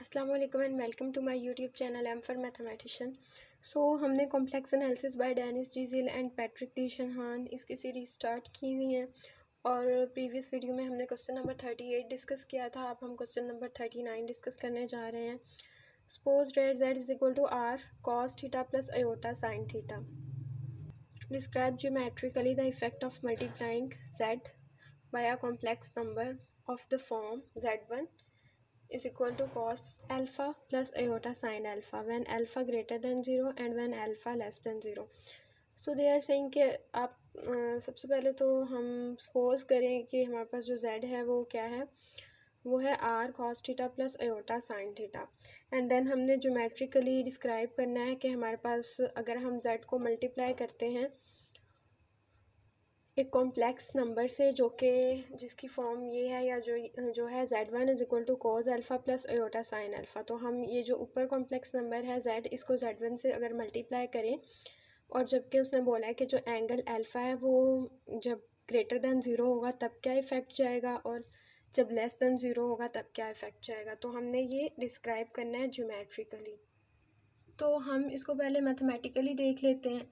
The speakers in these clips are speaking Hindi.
अस्सलाम वालेकुम and welcome to my YouTube channel M for mathematician. हमने complex analysis by Dennis G Zill and Patrick D Shanahan इसकी सीरीज स्टार्ट की हुई है और प्रीवियस वीडियो में हमने क्वेश्चन नंबर 38 डिस्कस किया था। अब हम क्वेश्चन नंबर 39 डिस्कस करने जा रहे हैं। Suppose that z is equal to r cos theta plus iota sine theta. Describe geometrically the effect of multiplying z by a complex number of the form z1 is equal to cos alpha plus iota sin alpha when alpha greater than 0 and when alpha less than 0. So they are saying कि आप सबसे पहले तो हम सपोज करें कि हमारे पास जो z है वो क्या है, वो है r cos theta plus iota sine theta. And then हमने ज्योमेट्रिकली डिस्क्राइब करना है कि हमारे पास अगर हम z को मल्टीप्लाई करते हैं एक कॉम्प्लेक्स नंबर से जो कि जिसकी फॉर्म ये है या जो है z1 is equal to cos alpha plus iota sine alpha, तो हम ये जो ऊपर कॉम्प्लेक्स नंबर है z इसको z1 से अगर मल्टीप्लाई करें और जबकि उसने बोला है कि जो एंगल अल्फ़ा है वो जब ग्रेटर दैन ज़ीरो होगा तब क्या इफ़ेक्ट जाएगा और जब लेस दैन ज़ीरो होगा तब क्या इफ़ेक्ट जाएगा, तो हमने ये डिस्क्राइब करना है ज्योमेट्रिकली। तो हम इसको पहले मैथमेटिकली देख लेते हैं।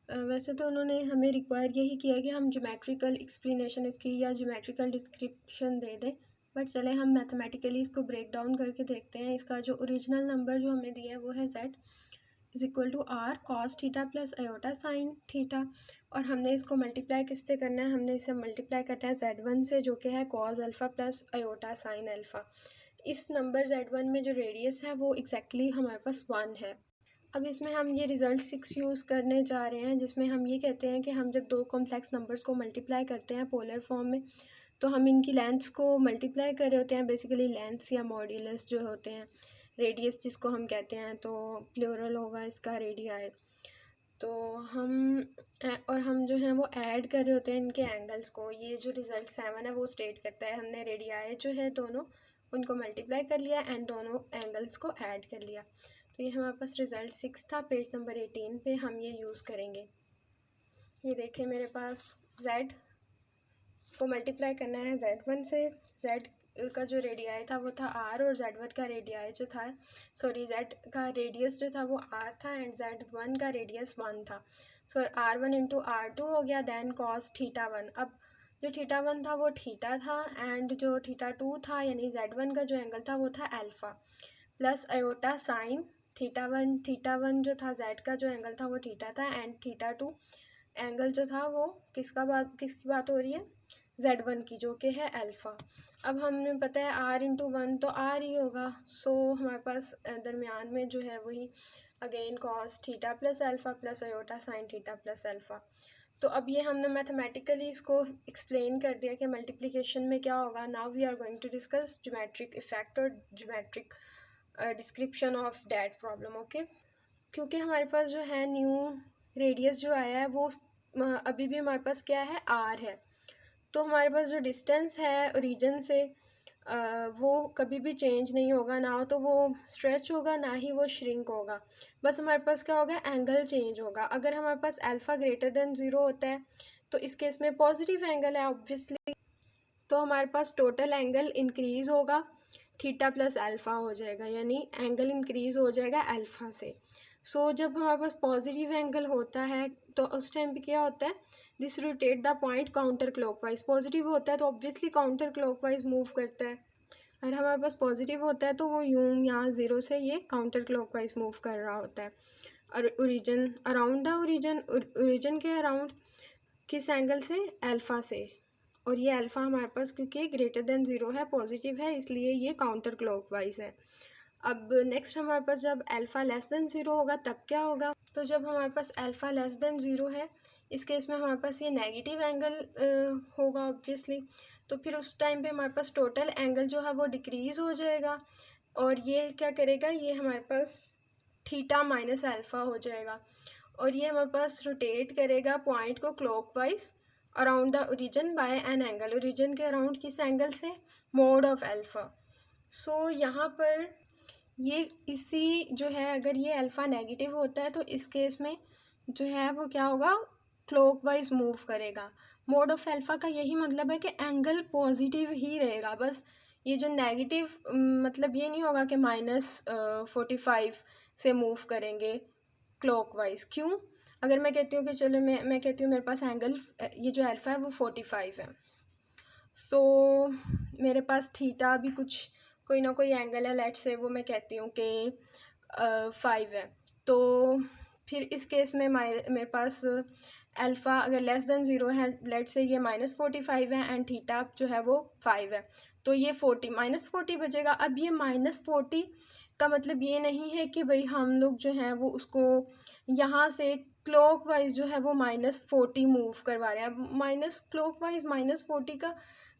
वैसे तो उन्होंने हमें रिक्वायर यही किया कि हम ज्योमेट्रिकल एक्सप्लेनेशन इसकी या ज्योमेट्रिकल डिस्क्रिप्शन दे दें, बट चले हम मैथमेटिकली इसको ब्रेक डाउन करके देखते हैं। इसका जो ओरिजिनल नंबर जो हमें दिया है वो है z is equal to r cos theta plus iota sine theta, और हमने इसको मल्टीप्लाई किससे करना है, हमने इसे मल्टीप्लाई करना है z1 से जो कि है cos alpha plus iota sine alpha. इस नंबर z1 में जो रेडियस है वो एग्जैक्टली हमारे पास 1 है। अब इसमें हम ये रिज़ल्ट 6 यूज़ करने जा रहे हैं, जिसमें हम ये कहते हैं कि हम जब दो कॉम्प्लेक्स नंबर्स को मल्टीप्लाई करते हैं पोलर फॉर्म में, तो हम इनकी लेंथ्स को मल्टीप्लाई कर रहे होते हैं। बेसिकली लेंथ्स या मॉड्यूलस जो होते हैं, रेडियस जिसको हम कहते हैं, तो प्लूरल होगा इसका रेडियाई। तो हम जो हैं वो ऐड कर रहे होते हैं इनके एंगल्स को। ये जो रिज़ल्ट 7 है वो स्टेट करता है हमने रेडियाई जो है दोनों उनको मल्टीप्लाई कर लिया एंड दोनों एंगल्स को ऐड कर लिया। तो ये हमारे पास रिज़ल्ट 6 था। पेज नंबर 18 पे हम ये यूज़ करेंगे। ये देखें मेरे पास z को मल्टीप्लाई करना है z1 से। z का जो रेडियाई था वो था r और z1 का रेडियाई जो था z का रेडियस जो था वो r था एंड z1 का रेडियस 1 था। r1 इंटू r2 हो गया, देन कॉस थीटा 1। अब जो थीटा 1 था वो थीटा था एंड जो थीटा 2 था यानी z1 का जो एंगल था वो था alpha plus iota sine theta one जो था z का जो एंगल था वो थीटा था एंड थीटा 2 एंगल जो था वो किसकी बात हो रही है, z1 की जो कि है अल्फ़ा। अब हमें पता है r इंटू 1 तो r ही होगा। हमारे पास दरमियान में जो है वही again cos theta plus alpha plus iota sine theta plus alpha. तो अब ये हमने मैथमेटिकली इसको एक्सप्लेन कर दिया कि मल्टीप्लिकेशन में क्या होगा। Now we are going to discuss geometric effect और geometric description of that problem. Okay, क्योंकि हमारे पास जो है न्यू रेडियस जो आया है वो अभी भी हमारे पास क्या है, r है। तो हमारे पास जो डिस्टेंस है ओरिजिन से वो कभी भी चेंज नहीं होगा, ना तो वो स्ट्रेच होगा ना ही वो श्रिंक होगा। बस हमारे पास क्या होगा, एंगल चेंज होगा। अगर हमारे पास अल्फ़ा ग्रेटर देन 0 होता है तो इस केस में पॉजिटिव एंगल है ऑब्वियसली, तो हमारे पास टोटल एंगल इंक्रीज़ होगा, थीटा प्लस अल्फ़ा हो जाएगा, यानी एंगल इंक्रीज़ हो जाएगा अल्फ़ा से। जब हमारे पास पॉजिटिव एंगल होता है तो उस टाइम पे क्या होता है, this rotate the point counter clockwise. Positive होता है तो ऑब्वियसली काउंटर क्लॉकवाइज मूव करता है, और हमारे पास पॉजिटिव होता है तो वो यूँ यहाँ ज़ीरो से ये काउंटर क्लॉकवाइज मूव कर रहा होता है। और ओरिजिन अराउंड द ओरिजिन के अराउंड किस एंगल से, अल्फ़ा से, और ये अल्फ़ा हमारे पास क्योंकि ग्रेटर देन 0 है, पॉजिटिव है, इसलिए ये काउंटर क्लॉकवाइज है। अब नेक्स्ट हमारे पास जब अल्फ़ा लेस देन 0 होगा तब क्या होगा, तो जब हमारे पास अल्फ़ा लेस देन 0 है इस केस में हमारे पास ये नेगेटिव एंगल होगा ऑब्वियसली। तो फिर उस टाइम पे हमारे पास टोटल एंगल जो है वो डिक्रीज़ हो जाएगा, और ये क्या करेगा, ये हमारे पास थीटा माइनस अल्फ़ा हो जाएगा, और ये हमारे पास रोटेट करेगा पॉइंट को clockwise around the origin by an angle. Origin के अराउंड किस एंगल से, मोड ऑफ अल्फ़ा। यहाँ पर ये इसी जो है, अगर ये अल्फ़ा नेगेटिव होता है तो इस केस में जो है वो क्या होगा, क्लॉकवाइज मूव करेगा। मोड ऑफ अल्फ़ा का यही मतलब है कि एंगल पॉजिटिव ही रहेगा, बस ये जो नेगेटिव मतलब ये नहीं होगा कि -45 से मूव करेंगे क्लॉकवाइज। क्यों? अगर मैं कहती हूँ कि चलो मैं कहती हूँ मेरे पास एंगल ये जो अल्फ़ा है वो 45 है, तो मेरे पास थीटा भी कुछ कोई ना कोई एंगल है, लेट से वो मैं कहती हूँ कि 5 है। तो फिर इस केस में मेरे पास अल्फ़ा अगर लेस देन 0 है, लेट से ये -45 है एंड थीटा जो है वो 5 है, तो ये -40 बचेगा। अब ये -40 का मतलब ये नहीं है कि भाई हम लोग जो है वो उसको यहाँ से क्लॉकवाइज जो है वो -40 मूव करवा रहे हैं। अब क्लॉकवाइज -40 का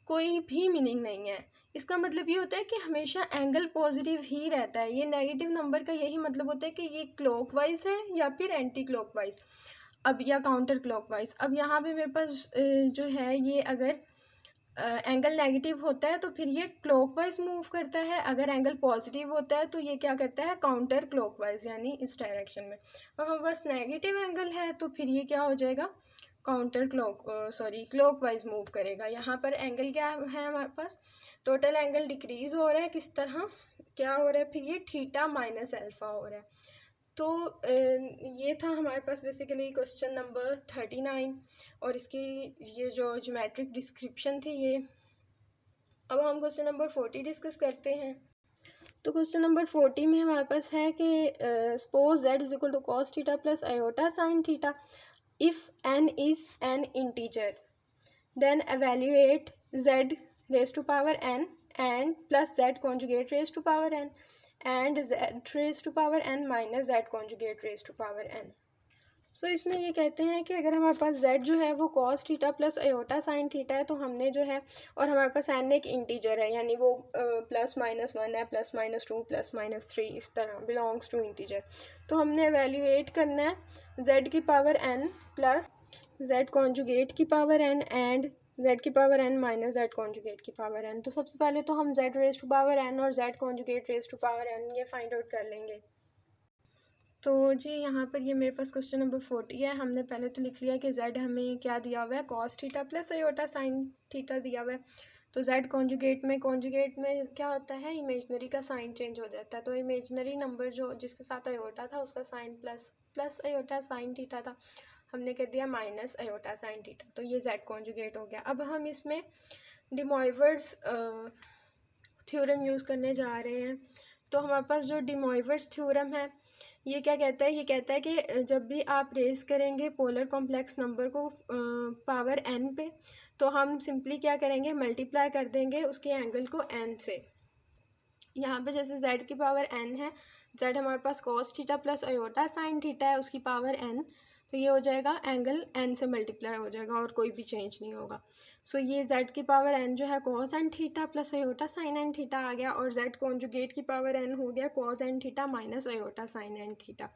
कोई भी मीनिंग नहीं है। इसका मतलब ये होता है कि हमेशा एंगल पॉजिटिव ही रहता है। ये नेगेटिव नंबर का यही मतलब होता है कि ये क्लॉकवाइज है या फिर एंटी क्लॉकवाइज, अब या काउंटर क्लॉकवाइज। अब यहाँ पे मेरे पास जो है ये अगर एंगल नेगेटिव होता है तो फिर ये क्लॉकवाइज मूव करता है, अगर एंगल पॉजिटिव होता है तो ये क्या करता है, काउंटर क्लॉकवाइज, यानी इस डायरेक्शन में। अब हमारे पास नेगेटिव एंगल है तो फिर ये क्या हो जाएगा, क्लॉकवाइज मूव करेगा। यहाँ पर एंगल क्या है हमारे पास, टोटल एंगल डिक्रीज हो रहा है, किस तरह क्या हो रहा है, फिर ये थीटा माइनस अल्फ़ा हो रहा है। तो ये था हमारे पास बेसिकली क्वेश्चन नंबर 39 और इसकी ये जो ज्योमेट्रिक डिस्क्रिप्शन थी ये। अब हम क्वेश्चन नंबर 40 डिस्कस करते हैं। तो क्वेश्चन नंबर 40 में हमारे पास है कि suppose z is equal to cos theta plus iota sine theta if n is an integer then evaluate z raise to power n and plus z conjugate raised to power n and z raised to power n minus z conjugate raised to power n। सो इसमें ये कहते हैं कि अगर हमारे पास z जो है वो cos theta plus iota sine theta है, तो हमने जो है और हमारे पास n एक इंटीजर है, यानी वो +-1 है, +-2 +-3 इस तरह बिलोंग्स टू इंटीजर। तो हमने एवेल्यूएट करना है z की power n plus z conjugate की पावर n एंड z की power n minus z conjugate की पावर n। तो सबसे पहले तो हम z raise to power n और z conjugate raise to power n ये फाइंड आउट कर लेंगे। तो जी यहाँ पर ये मेरे पास क्वेश्चन नंबर 40 है। हमने पहले तो लिख लिया कि z हमें क्या दिया हुआ है, cos theta plus iota sine theta दिया हुआ है। तो z कॉन्जुगेट में क्या होता है, इमेजनरी का साइन चेंज हो जाता है। तो इमेजनरी नंबर जो जिसके साथ अयोटा था उसका sine plus iota sine theta था, हमने कर दिया माइनस अयोटा साइन थीटा। तो ये z कॉन्जुगेट हो गया। अब हम इसमें डे मॉइवर्ट्स थ्योरम यूज़ करने जा रहे हैं। तो हमारे पास जो डे मॉइवर्ट्स थ्योरम है ये क्या कहता है, ये कहता है कि जब भी आप रेस करेंगे पोलर कॉम्प्लेक्स नंबर को पावर n पे, तो हम सिंपली क्या करेंगे, मल्टीप्लाई कर देंगे उसके एंगल को n से। यहाँ पे जैसे z की पावर n है, z हमारे पास cos theta plus iota sine theta है, उसकी पावर n, तो ये हो जाएगा एंगल n से मल्टीप्लाई हो जाएगा और कोई भी चेंज नहीं होगा। सो ये z की पावर n जो है cos n theta plus iota sine n theta आ गया, और z कॉन्जुगेट की पावर n हो गया cos n theta minus iota sine n theta.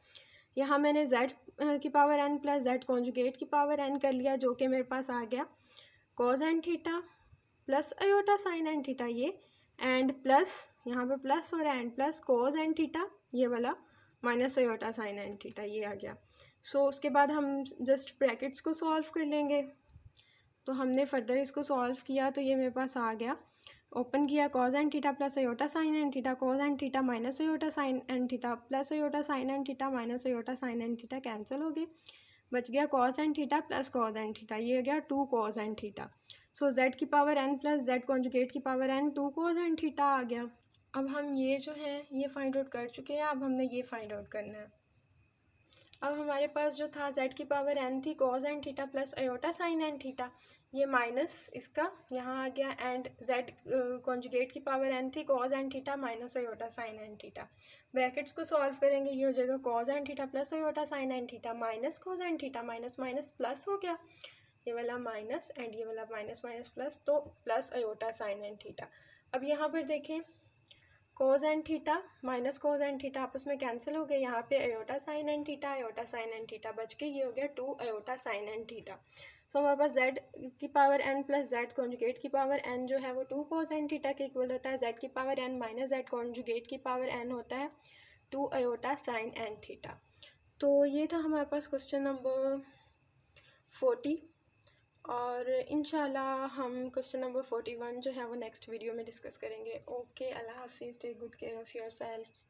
यहाँ मैंने z की power n plus z conjugate की पावर n कर लिया, जो कि मेरे पास आ गया cos n theta plus iota sine n theta ये, एंड प्लस यहाँ पे प्लस और and plus cos n theta ये वाला minus iota sine n theta ये आ गया। सो उसके बाद हम जस्ट ब्रैकेट्स को सॉल्व कर लेंगे। तो हमने फर्दर इसको सॉल्व किया तो ये मेरे पास आ गया, ओपन किया cos n theta plus iota sine n theta, cos n theta minus iota sine n theta plus iota sine n theta minus iota sine n theta cancel हो गए, बच गया cos n theta plus cos n theta, ये हो गया 2 cos n theta. So z की power n plus z conjugate की power n 2 cos n theta आ गया। अब हम ये जो है ये फाइंड आउट कर चुके हैं, अब हमने ये फाइंड आउट करना है। अब हमारे पास जो था z की पावर n थी cos n theta plus iota sine n theta, ये माइनस इसका यहाँ आ गया, एंड z कॉन्जुगेट की पावर n थी cos n theta minus iota sine n theta. Brackets को सॉल्व करेंगे, ये हो जाएगा cos n theta plus iota sine n theta minus cos n theta, minus minus plus हो गया, ये वाला माइनस एंड ये वाला माइनस माइनस प्लस, तो plus iota sine n theta. अब यहाँ पर देखें cos n theta minus cos n theta आपस में कैंसिल हो गए, यहाँ पे अयोटा साइन एन थीटा बच के ये हो गया 2 अयोटा साइन एन थीटा। सो हमारे पास z की power n plus z conjugate की पावर n जो है वो 2 कोस एन थीटा के इक्वल होता है, z की power n minus z conjugate की पावर n होता है 2 अयोटा साइन एन थीटा। तो ये था हमारे पास क्वेश्चन नंबर 40। और इंशाल्लाह हम क्वेश्चन नंबर 41 जो है वो नेक्स्ट वीडियो में डिस्कस करेंगे। ओके, अल्लाह हाफिज़, take good care of your self.